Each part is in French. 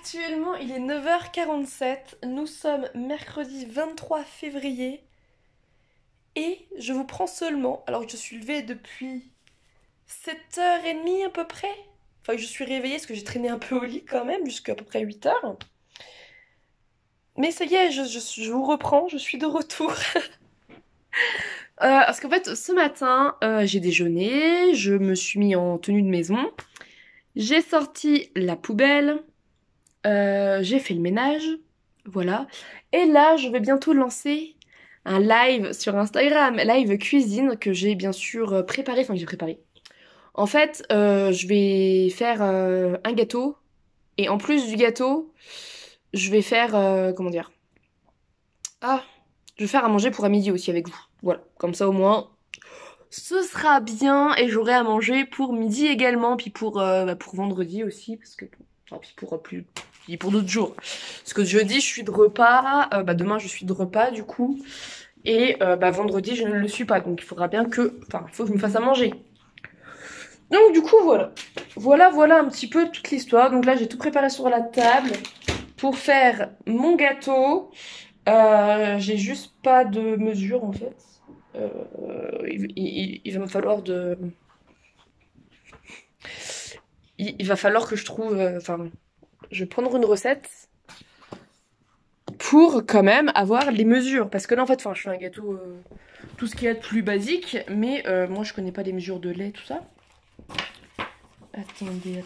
Actuellement, il est 9h47. Nous sommes mercredi 23 février. Et je vous prends seulement, alors que je suis levée depuis 7h30 à peu près. Enfin, je suis réveillée parce que j'ai traîné un peu au lit quand même, jusqu'à peu près 8h. Mais ça y est, je vous reprends, je suis de retour. Parce qu'en fait, ce matin, j'ai déjeuné, je me suis mis en tenue de maison, j'ai sorti la poubelle, j'ai fait le ménage, voilà. Et là, je vais bientôt lancer un live sur Instagram, live cuisine que j'ai bien sûr préparé, enfin que j'ai préparé. En fait, je vais faire un gâteau et en plus du gâteau, je vais faire comment dire? Ah, je vais faire à manger pour à midi aussi avec vous. Voilà, comme ça au moins ce sera bien et j'aurai à manger pour midi également, puis pour vendredi aussi, parce que enfin, puis pour plus, puis pour d'autres jours. Parce que jeudi je suis de repas, demain je suis de repas du coup, et vendredi je ne le suis pas, donc il faudra bien que, enfin, il faut que je me fasse à manger. Donc du coup voilà, voilà un petit peu toute l'histoire. Donc là j'ai tout préparé sur la table pour faire mon gâteau. J'ai juste pas de mesure en fait. Il va me falloir il va falloir que je trouve, enfin, je vais prendre une recette pour quand même avoir les mesures. Parce que là, en fait, enfin, je fais un gâteau, tout ce qu'il y a de plus basique, mais moi, je connais pas les mesures de lait, tout ça. Attendez.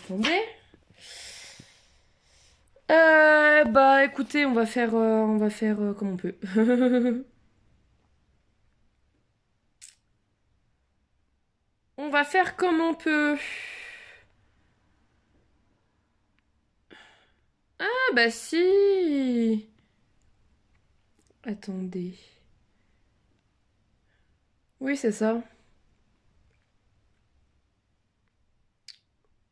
Écoutez, on va faire comme on peut. On va faire comme on peut. Ah bah si. Attendez. Oui, c'est ça.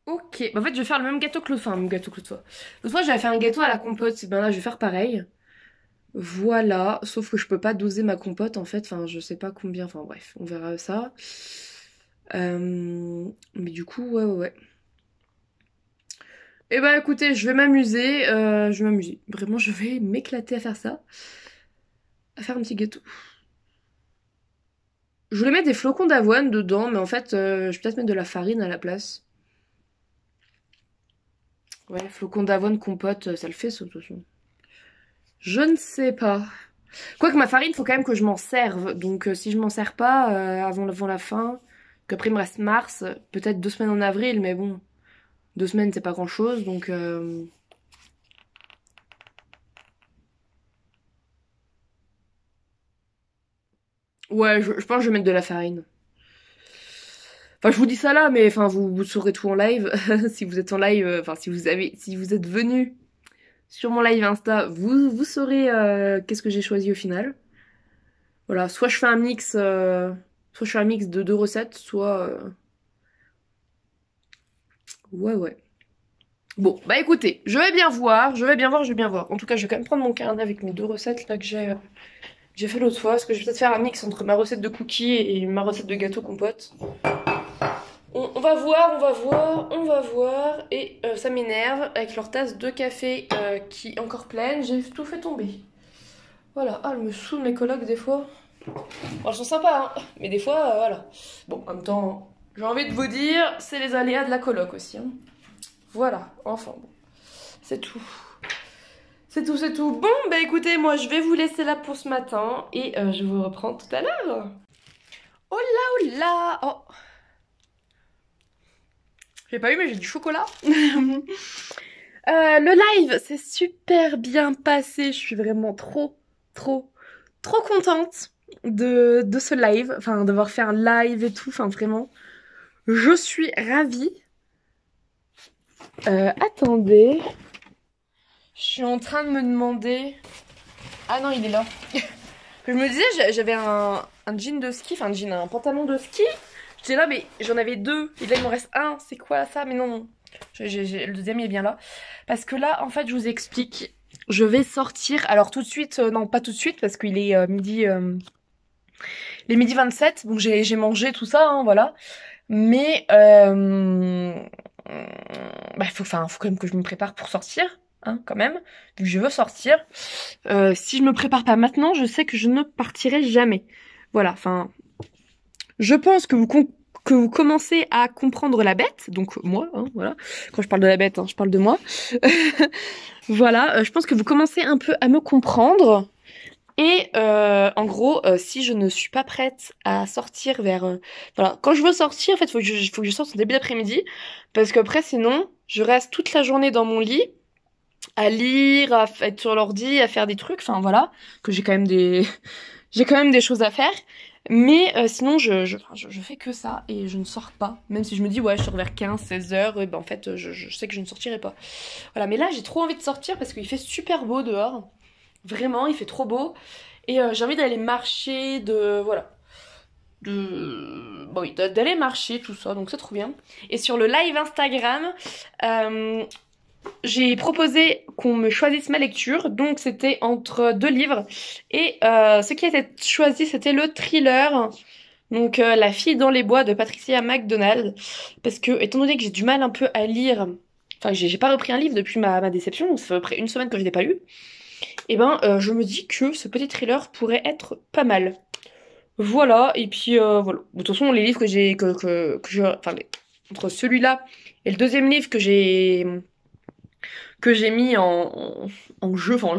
Ok. En fait, je vais faire le même gâteau que l'autre fois. Enfin, le même gâteau que l'autre fois. L'autre fois, j'avais fait un gâteau à la compote. Ben là, je vais faire pareil. Voilà. Sauf que je peux pas doser ma compote, en fait. Enfin, je sais pas combien. Enfin, bref, on verra ça. Mais du coup, ouais. Eh ben, écoutez, je vais m'amuser. Je vais m'amuser. Vraiment, je vais m'éclater à faire ça. À faire un petit gâteau. Je voulais mettre des flocons d'avoine dedans, mais en fait, je vais peut-être mettre de la farine à la place. Ouais, flocons d'avoine compote, ça le fait, ça, de toute façon. Je ne sais pas. Quoique ma farine, faut quand même que je m'en serve. Donc si je m'en sers pas avant la fin, qu'après il me reste mars, peut-être 2 semaines en avril, mais bon, 2 semaines c'est pas grand-chose, donc... Ouais, je pense que je vais mettre de la farine. Enfin, je vous dis ça là, mais enfin, vous saurez tout en live. Si vous êtes en live, enfin, si vous êtes venu sur mon live Insta, vous saurez qu'est-ce que j'ai choisi au final. Voilà, soit je fais un mix de deux recettes, soit... Ouais. Bon, bah écoutez, je vais bien voir. En tout cas, je vais quand même prendre mon carnet avec mes deux recettes là que j'ai fait l'autre fois, parce que je vais peut-être faire un mix entre ma recette de cookies et ma recette de gâteau compote. On va voir, et ça m'énerve, avec leur tasse de café qui est encore pleine, j'ai tout fait tomber. Voilà, ah, elle me saoule mes colocs des fois. Bon, elles sont sympas, hein, mais des fois, voilà. Bon, en même temps, j'ai envie de vous dire, c'est les aléas de la coloc aussi, hein. Voilà, enfin bon, c'est tout. C'est tout. Bon, bah écoutez, moi je vais vous laisser là pour ce matin et je vous reprends tout à l'heure. Oh là oh. J'ai pas eu mais j'ai du chocolat. Le live c'est super bien passé. Je suis vraiment trop contente de ce live. Enfin, d'avoir fait un live et tout. Enfin, vraiment, je suis ravie. Attendez. Je suis en train de me demander... Ah non, il est là. Je me disais, j'avais un jean de ski, enfin un pantalon de ski. J'étais là, mais j'en avais deux. Et là, il m'en reste un. C'est quoi ça? Mais non. Le deuxième, il est bien là. Parce que là, en fait, je vous explique. Je vais sortir. Alors, tout de suite, non, pas tout de suite, parce qu'il est midi... il est midi 27. Donc, j'ai mangé tout ça, hein, voilà. Mais... faut quand même que je me prépare pour sortir. hein, quand même, vu que je veux sortir. Si je me prépare pas maintenant, je sais que je ne partirai jamais. Voilà, enfin, je pense que vous commencez à comprendre la bête, donc moi, hein, voilà. Quand je parle de la bête, hein, je parle de moi. Voilà, je pense que vous commencez un peu à me comprendre. Et en gros, si je ne suis pas prête à sortir vers... voilà, quand je veux sortir, en fait, faut que je sorte en début d'après-midi. Parce qu'après, sinon, je reste toute la journée dans mon lit, à lire, à être sur l'ordi, à faire des trucs. Enfin, voilà, que j'ai quand même des... j'ai quand même des choses à faire. Mais sinon, je fais que ça et je ne sors pas. Même si je me dis, ouais, je sors vers 15, 16 heures, et ben en fait, je sais que je ne sortirai pas. Voilà, mais là, j'ai trop envie de sortir parce qu'il fait super beau dehors. Vraiment, il fait trop beau. Et j'ai envie d'aller marcher, voilà. Bon, oui, d'aller marcher, tout ça, donc c'est trop bien. Et sur le live Instagram, j'ai proposé qu'on me choisisse ma lecture. Donc c'était entre 2 livres. Et ce qui a été choisi, c'était le thriller. Donc La fille dans les bois de Patricia McDonald. Parce que, étant donné que j'ai du mal un peu à lire... Enfin, j'ai pas repris un livre depuis ma déception. Donc ça fait à peu près une semaine que je l'ai pas lu. Et ben, je me dis que ce petit thriller pourrait être pas mal. Voilà, et puis voilà. De toute façon, les livres que j'ai... enfin, entre celui-là et le deuxième livre que j'ai mis en jeu, enfin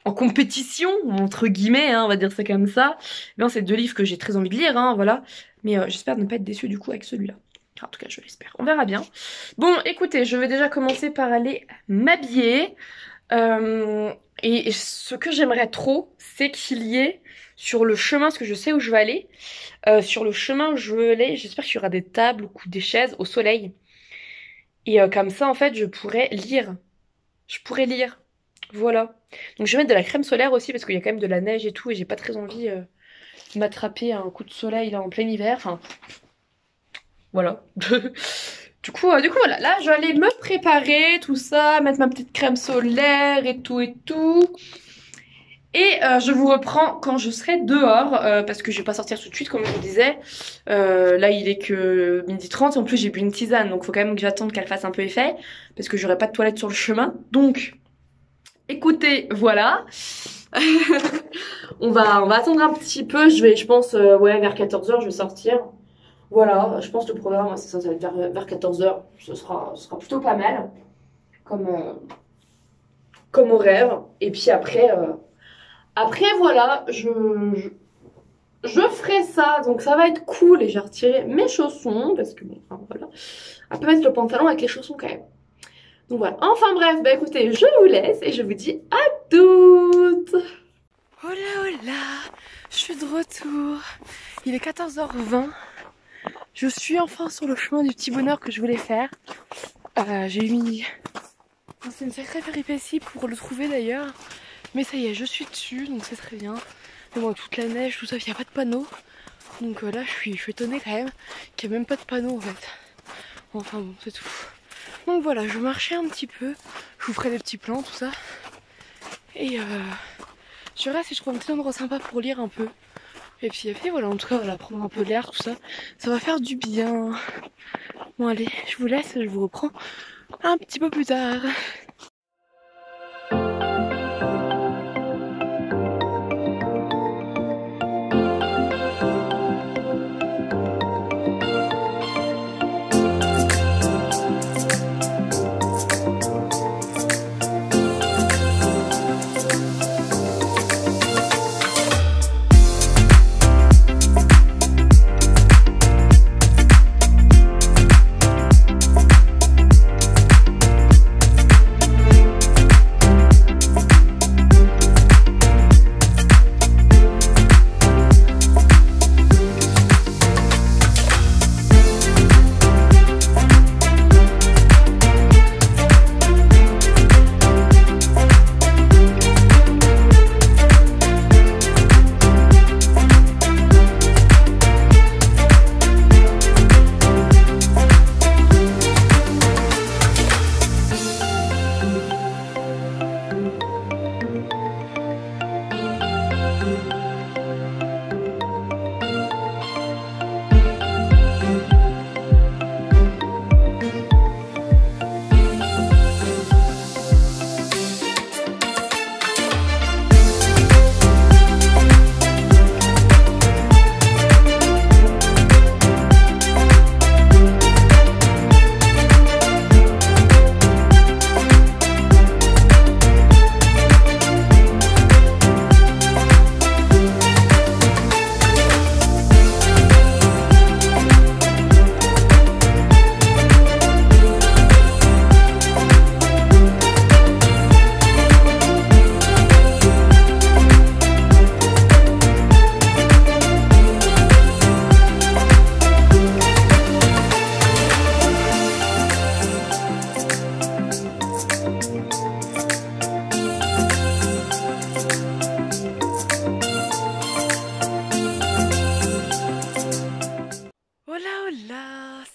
en compétition, entre guillemets, hein, on va dire ça comme ça. Ben, c'est 2 livres que j'ai très envie de lire, hein, voilà. Mais j'espère ne pas être déçue du coup avec celui-là. Enfin, en tout cas, je l'espère. On verra bien. Bon, écoutez, je vais déjà commencer par aller m'habiller. Et ce que j'aimerais trop, c'est qu'il y ait sur le chemin, parce que je sais où je vais aller, sur le chemin où je veux aller, j'espère qu'il y aura des tables ou des chaises au soleil. Et comme ça, en fait, je pourrais lire. Je pourrais lire. Voilà. Donc je vais mettre de la crème solaire aussi, parce qu'il y a quand même de la neige et tout, et j'ai pas très envie de m'attraper un coup de soleil là en plein hiver. Enfin, voilà. Du coup, voilà, là, je vais aller me préparer, tout ça, mettre ma petite crème solaire et tout et tout. Et je vous reprends quand je serai dehors, parce que je vais pas sortir tout de suite, comme je vous disais. Là, il est que 12h30, et en plus, j'ai bu une tisane, donc faut quand même que j'attende qu'elle fasse un peu effet, parce que j'aurai pas de toilette sur le chemin. Donc, écoutez, voilà. on va attendre un petit peu, je pense, ouais, vers 14h, je vais sortir. Voilà, je pense que le programme, ça va être vers 14h. Ce sera plutôt pas mal. Comme horaire. Et puis après, voilà, je ferai ça. Donc ça va être cool. Et j'ai retiré mes chaussons. Parce que, bon, enfin, voilà. Après mettre le pantalon avec les chaussons quand même. Donc voilà. Enfin bref, bah écoutez, je vous laisse. Et je vous dis à toutes. Hola, hola. Je suis de retour. Il est 14h20. Je suis enfin sur le chemin du petit bonheur que je voulais faire. J'ai mis... C'est une sacrée péripétie pour le trouver d'ailleurs. Mais ça y est, je suis dessus, donc c'est très bien. Mais bon, toute la neige, tout ça, il n'y a pas de panneau. Donc là, je suis étonnée quand même qu'il n'y a même pas de panneau en fait. Enfin bon, c'est tout. Donc voilà, je marchais un petit peu. Je vous ferai des petits plans, tout ça. Et je reste et je trouve un petit endroit sympa pour lire un peu. Et puis voilà, en tout cas, voilà, prendre un peu l'air, tout ça. Ça va faire du bien. Bon, allez, je vous laisse, je vous reprends un petit peu plus tard.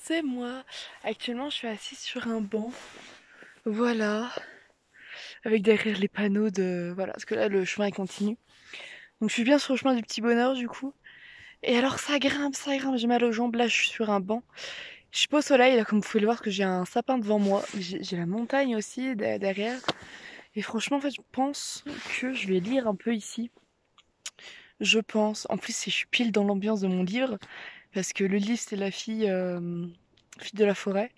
c'est moi. Actuellement, je suis assise sur un banc. Voilà. Avec derrière les panneaux de... Voilà, parce que là, le chemin, il continue. Donc, je suis bien sur le chemin du petit bonheur, du coup. Et alors, ça grimpe, j'ai mal aux jambes. Là, je suis sur un banc. Je suis pas au soleil, là, comme vous pouvez le voir, parce que j'ai un sapin devant moi. J'ai la montagne aussi derrière. Et franchement, en fait, je pense que je vais lire un peu ici. Je pense. En plus, je suis pile dans l'ambiance de mon livre. Parce que le livre, c'est la fille de la forêt.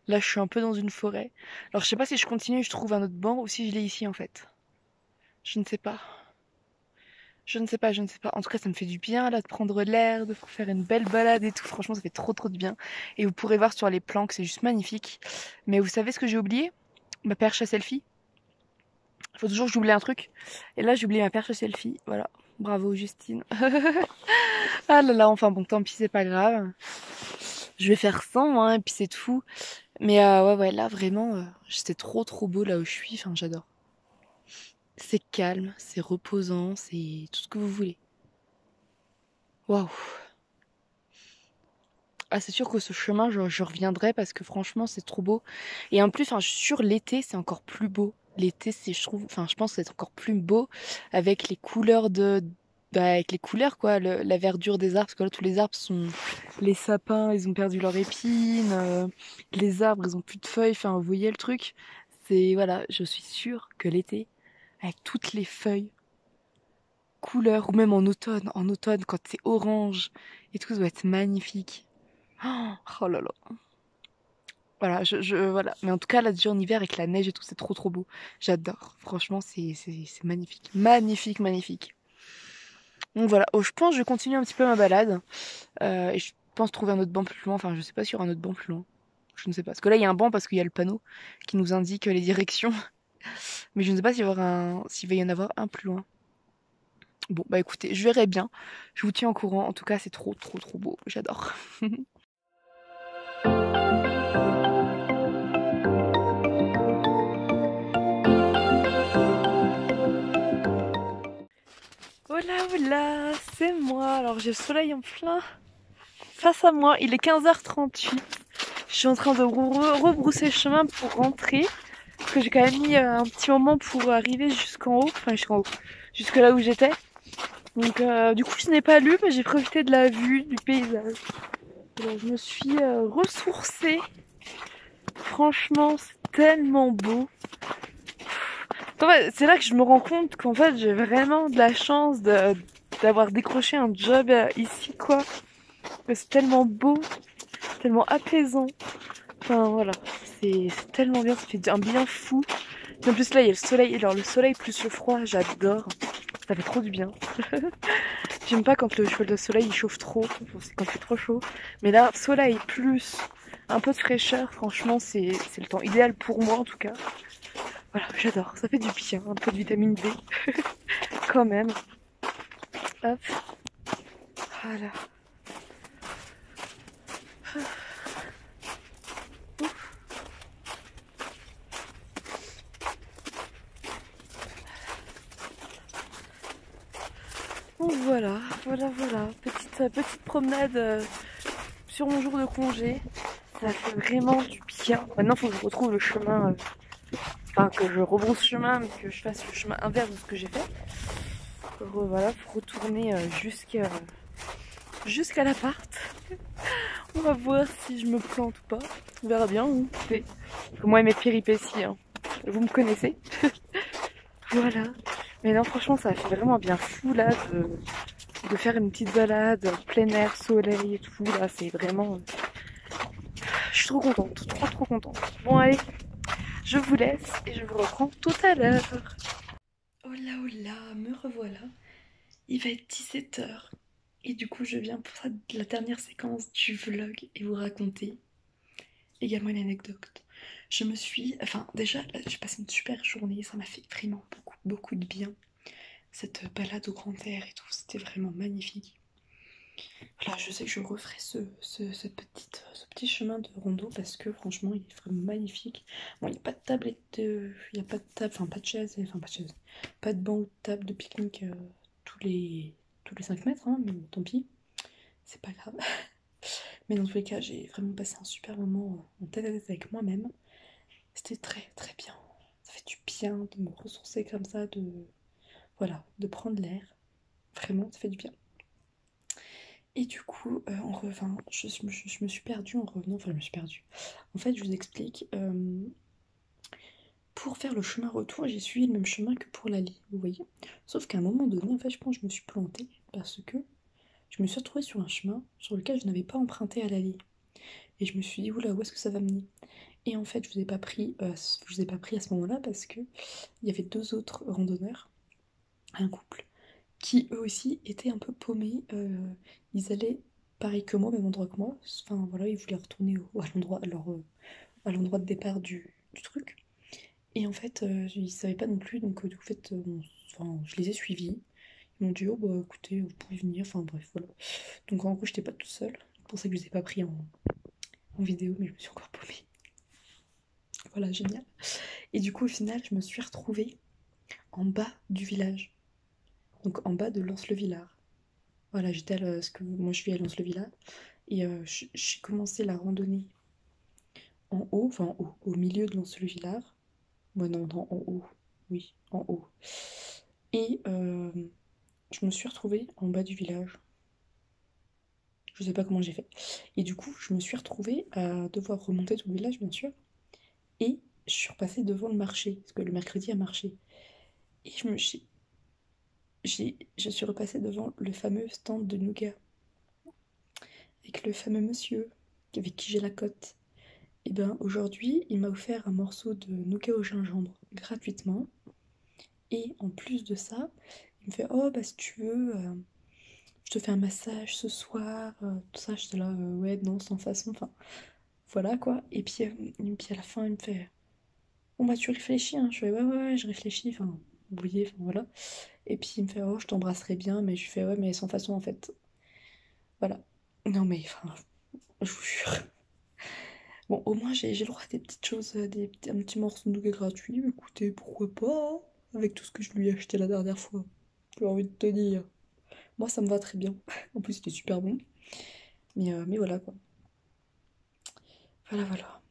Là, je suis un peu dans une forêt. Alors, je sais pas si je continue et je trouve un autre banc ou si je l'ai ici, en fait. Je ne sais pas. Je ne sais pas. En tout cas, ça me fait du bien, là, de prendre l'air, de faire une belle balade et tout. Franchement, ça fait trop de bien. Et vous pourrez voir sur les plans que c'est juste magnifique. Mais vous savez ce que j'ai oublié? Ma perche à selfie. Il faut toujours que j'oublie un truc. Et là, j'ai oublié ma perche à selfie. Voilà. Bravo, Justine. Ah là là, enfin bon, tant pis, c'est pas grave. Je vais faire sans, hein, et puis c'est tout. Mais ouais, là, vraiment, c'est trop beau là où je suis. Enfin, j'adore. C'est calme, c'est reposant, c'est tout ce que vous voulez. Waouh. Ah, c'est sûr que ce chemin, je reviendrai parce que franchement, c'est trop beau. Et en plus, enfin, sur l'été, c'est encore plus beau. L'été, c'est, je trouve, enfin, je pense que c'est encore plus beau avec les couleurs avec les couleurs, quoi, la verdure des arbres, parce que là, tous les arbres sont, les sapins, ils ont perdu leurs épines, les arbres, ils ont plus de feuilles, enfin, vous voyez le truc? C'est, voilà, je suis sûre que l'été, avec toutes les feuilles, couleurs, ou même en automne, quand c'est orange et tout, ça doit être magnifique. Oh là là. Voilà, voilà. Mais en tout cas, là, déjà en hiver, avec la neige et tout, c'est trop beau. J'adore. Franchement, c'est magnifique. Magnifique. Donc voilà. Oh, je pense que je vais continuer un petit peu ma balade. Et je pense trouver un autre banc plus loin. Enfin, je sais pas s'il y aura un autre banc plus loin. Je ne sais pas. Parce que là, il y a un banc parce qu'il y a le panneau qui nous indique les directions. Mais je ne sais pas s'il va y en avoir un plus loin. Bon, bah écoutez, je verrai bien. Je vous tiens au courant. En tout cas, c'est trop beau. J'adore. Hola, c'est moi. Alors j'ai le soleil en plein face à moi. Il est 15h38. Je suis en train de rebrousser chemin pour rentrer. Parce que j'ai quand même mis un petit moment pour arriver jusqu'en haut. Enfin jusqu'en haut. Jusque là où j'étais. Donc du coup je n'ai pas lu, mais j'ai profité de la vue, du paysage. Alors, je me suis ressourcée. Franchement, c'est tellement beau. En fait, c'est là que je me rends compte qu'en fait j'ai vraiment de la chance d'avoir décroché un job ici, quoi. C'est tellement beau, tellement apaisant. Enfin voilà, c'est tellement bien, ça fait un bien fou. Et en plus là il y a le soleil, alors le soleil plus le froid, j'adore. Ça fait trop du bien. J'aime pas quand le soleil il chauffe trop, c'est quand il fait trop chaud. Mais là, soleil plus un peu de fraîcheur, franchement c'est le temps idéal pour moi en tout cas. Voilà, j'adore, ça fait du bien, un peu de vitamine D quand même. Hop, voilà. Donc voilà. Petite promenade sur mon jour de congé. Ça fait vraiment du bien. Maintenant, il faut que je retrouve le chemin, enfin que je rebrousse chemin, mais que je fasse le chemin inverse de ce que j'ai fait. Voilà, pour retourner jusqu'à l'appart. On va voir si je me plante ou pas. On verra bien. Hein. Moi et mes péripéties, hein. Vous me connaissez. Voilà. Mais non, franchement, ça fait vraiment bien fou là de faire une petite balade, plein air, soleil et tout. Là, c'est vraiment. Je suis trop contente, trop contente. Bon, allez, je vous laisse et je vous reprends tout à l'heure. Hola, me revoilà. Il va être 17h. Et du coup, je viens pour la dernière séquence du vlog et vous raconter également une anecdote. Enfin, déjà, là, j'ai passé une super journée. Ça m'a fait vraiment beaucoup de bien. Cette balade au grand air et tout, c'était vraiment magnifique. Voilà, je sais que je referai ce petit chemin de rando parce que franchement, il est vraiment magnifique. Bon, il n'y a pas de tablette, il n'y a pas de table, enfin pas de chaise, pas de banc ou de table de pique-nique tous les 5 mètres, hein, mais tant pis, c'est pas grave. Mais dans tous les cas, j'ai vraiment passé un super moment en tête à tête avec moi-même. C'était très très bien. Ça fait du bien de me ressourcer comme ça, voilà, de prendre l'air. Vraiment, ça fait du bien. Et du coup, je me suis perdue en revenant. Enfin, je me suis perdue. En fait, je vous explique. Pour faire le chemin retour, j'ai suivi le même chemin que pour l'aller, vous voyez. Sauf qu'à un moment donné, en fait, je pense que je me suis plantée parce que je me suis retrouvée sur un chemin sur lequel je n'avais pas emprunté à l'aller. Et je me suis dit, oula, où est-ce que ça va mener? Et en fait, je vous ai pas pris à ce moment-là parce que il y avait deux autres randonneurs, un couple, qui eux aussi étaient un peu paumés. Ils allaient pareil que moi, même endroit que moi. Enfin voilà, ils voulaient retourner à l'endroit de départ du truc. Et en fait, ils savaient pas non plus, donc du coup, en fait, enfin, je les ai suivis. Ils m'ont dit, oh bah écoutez, vous pouvez venir, enfin bref, voilà. Donc en gros, j'étais pas toute seule. C'est pour ça que je les ai pas pris en vidéo, mais je me suis encore paumée. Voilà, génial. Et du coup, au final, je me suis retrouvée en bas du village. Donc en bas de Lens-le-Villard. Voilà, parce que moi je vis à Lens-le-Villard. Et j'ai commencé la randonnée en haut, enfin en haut, au milieu de Lens-le-Villard. Ouais, non, non, en haut. Oui, en haut. Et je me suis retrouvée en bas du village. Je sais pas comment j'ai fait. Et du coup, je me suis retrouvée à devoir remonter tout le village, bien sûr. Et je suis repassée devant le marché, parce que le mercredi a marché. Et je suis repassée devant le fameux stand de nougat, avec le fameux monsieur avec qui j'ai la cote. Et ben aujourd'hui, il m'a offert un morceau de nougat au gingembre gratuitement. Et en plus de ça, il me fait oh bah si tu veux, je te fais un massage ce soir, tout ça. J'étais là, ouais non sans façon, enfin voilà quoi. Et puis à la fin, il me fait bon bah tu réfléchis, hein. Je fais ouais ouais, ouais je réfléchis, enfin vous voyez, enfin voilà. Et puis il me fait oh je t'embrasserai bien, mais je lui fais ouais mais sans façon en fait. Voilà. Non mais enfin, je vous jure. Bon, au moins j'ai le droit à des petites choses, un petit morceau de nougat gratuit. Écoutez, pourquoi pas, hein, avec tout ce que je lui ai acheté la dernière fois. J'ai envie de te dire. Moi, ça me va très bien. En plus, c'était super bon. Mais voilà quoi. Voilà, voilà.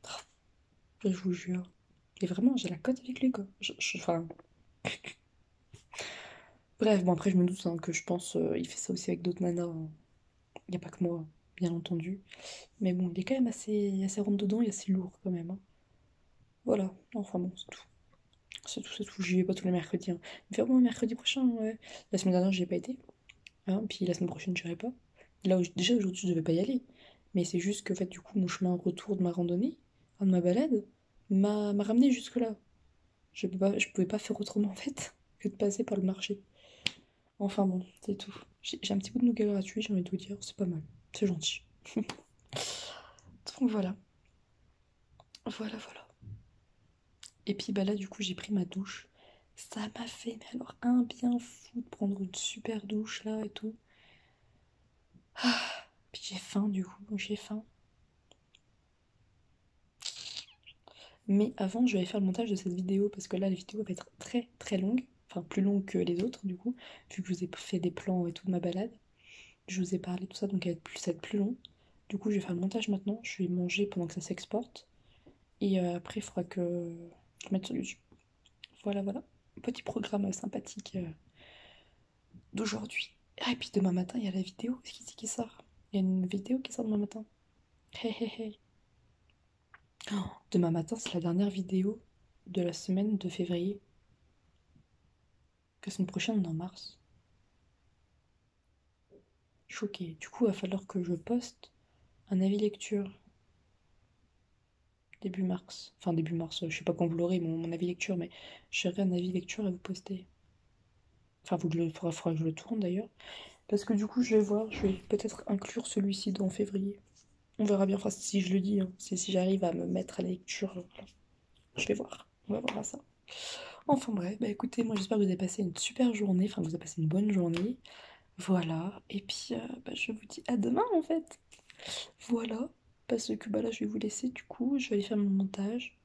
Je vous jure. Et vraiment, j'ai la cote avec lui quoi. Enfin. Bref, bon, après, je me doute hein, que je pense il fait ça aussi avec d'autres nanas, hein. Il n'y a pas que moi, bien entendu. Mais bon, il est quand même assez rentre dedans et assez lourd quand même, hein. Voilà. Enfin bon, c'est tout. C'est tout, c'est tout. J'y vais pas tous les mercredis, hein. Il me fait, bon, mercredi prochain, ouais. La semaine dernière, j'y ai pas été. Hein, puis la semaine prochaine, j'irai pas. Déjà, aujourd'hui, je devais pas y aller. Mais c'est juste que, en fait, du coup, mon chemin retour de ma randonnée, enfin, de ma balade, m'a ramené jusque-là. Je pouvais pas faire autrement, en fait, que de passer par le marché. Enfin bon, c'est tout. J'ai un petit bout de nougat gratuit, j'ai envie de vous dire, c'est pas mal. C'est gentil. Donc voilà. Voilà, voilà. Et puis bah là, du coup, j'ai pris ma douche. Ça m'a fait, mais alors, un bien fou de prendre une super douche là et tout. Puis j'ai faim, du coup, j'ai faim. Mais avant, je vais faire le montage de cette vidéo parce que là, la vidéo va être très très longue. Enfin, plus longue que les autres, du coup, vu que je vous ai fait des plans et tout de ma balade. Je vous ai parlé de tout ça, donc ça va être plus long. Du coup, je vais faire le montage maintenant. Je vais manger pendant que ça s'exporte. Et après, il faudra que je le mette sur YouTube. Voilà, voilà. Petit programme sympathique d'aujourd'hui. Ah, et puis demain matin, il y a la vidéo. Qu'est-ce qui sort? Il y a une vidéo qui sort demain matin. Hey, hey, hey. Oh, demain matin, c'est la dernière vidéo de la semaine de février. La semaine prochaine, on est en mars. Choquée. Du coup, il va falloir que je poste un avis lecture début mars. Enfin, début mars, je sais pas quand vous l'aurez, mon avis lecture, mais j'aurai un avis lecture à vous poster. Enfin, faudra que je le tourne d'ailleurs. Parce que du coup, je vais voir, je vais peut-être inclure celui-ci dans février. On verra bien, enfin, si je le dis, hein, si j'arrive à me mettre à la lecture, je vais voir. On va voir ça. Enfin bref, bah écoutez, moi j'espère que vous avez passé une super journée, enfin que vous avez passé une bonne journée. Voilà, et puis bah, je vous dis à demain en fait. Voilà, parce que bah là je vais vous laisser du coup, je vais aller faire mon montage,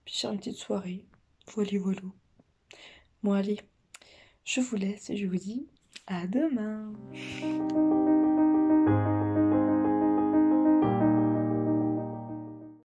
puis faire une petite soirée. Voilà, voilà. Bon allez, je vous laisse et je vous dis à demain.